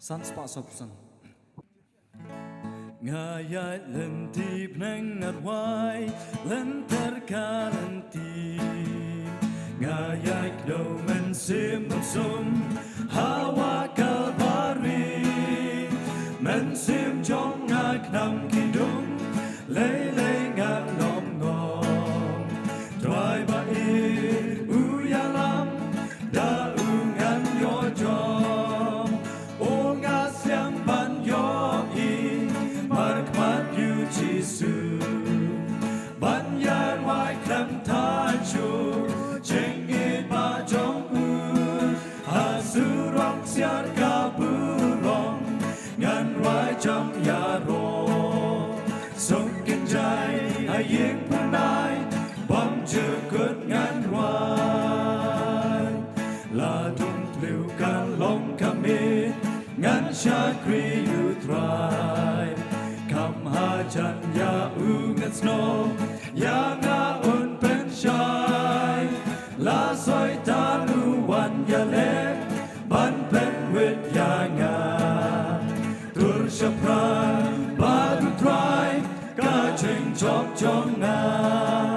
สันสปะสบสันงายายเล่นที่พนังนัดไว้เล่นเธอคาเล่นทีงายายโดมันเสียมมันสมฮาวากาบารีมันเสียมจงงาขนำกิดุงเลยเลยงานน้อมงอมตรายบาอีอุยาลำดาอุงันโยจอมโองาเสียงบันโยอีมาร์กมัดอยู่ที่สุดบัญญาไว้คำท้าชูเจงอีบาจงอูหาสุรักเสียกาบุรองงานไว้จำยาโรส่งกินใจให้ยิ่งผู้นายบังเจอเกิดงานไว้ลาดุงพลิ้วการลงขมิดงานชาครีอยู่ทรายคำหาจันยาอูงันสโนยางาอุ่นเป็นชายลาสอยตาลูวันยาเล็กบันเป็นวิทยางาตุรชพรานบาดุทรายกาเชิงจอกจองงา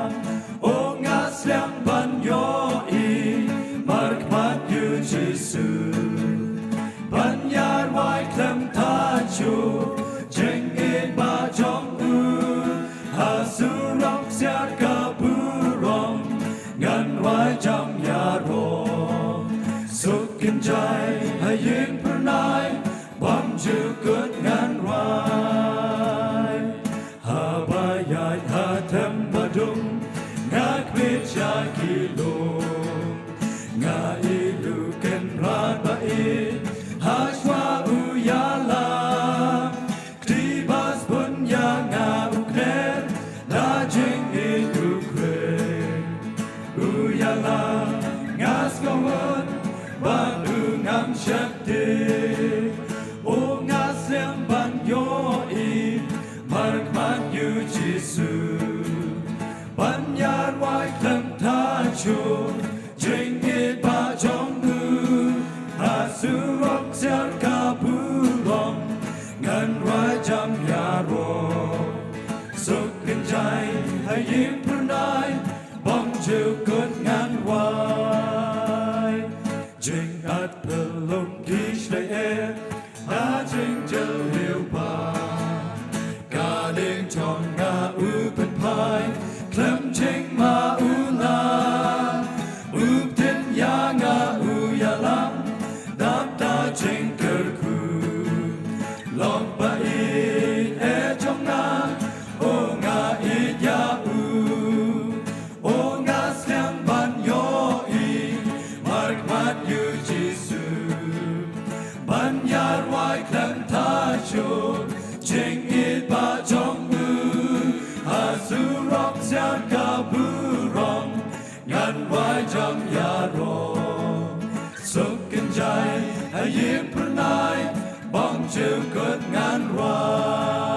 มโองาเสียงบันโยอีมาร์กมัดอยู่ที่สุดปัญญาไว้คลำทาชูเจงอีบาจองอูหาสุรักเสียกาบุรองงานไว้จำยาโรสุขกินใจให้ยิ่งผู้นายบังเจอเกิดงานไว้หาบายายหาเทมบดุงงาควิชากิโลงาอีลูเกันราบาอีหาชวาอุยาลาคดีบาสบุญยางาอุเครนลาเจงอีอุเครนอุยาลางาสกวนบางอุงามชัดดีโองาเสียงบันโยอีมาร์กมันอยู่ที่สุดปัญญาไว้คำท้าชูเจงอีบาจงอูหาสุรักเสียกาบุรองงานไว้จำยาโรสุขกินใจให้ยิ่งผู้นายบังเจอเกิดงานไว้เจงอัดเพลงกิชได้เอหาเจงเจอเหี่ยวป่ากาเด้งจองงาอูเป็นพายคลำเจงมาอูลาอูเต็นยางาอูยาลำดับตาเจงเกิดคูลองไปเอจงงาโองาอียาอูโองาเสียงบันโยอีมาร์กมัดอยู่ที่สุดบัญญาไว้คำท้าชูเจงอีบาจงอูหาสุรักเสียกาบุรองงานไว้จำยาโรสุขกินใจให้ยิ่งผู้นายบังเจอเกิดงานไว้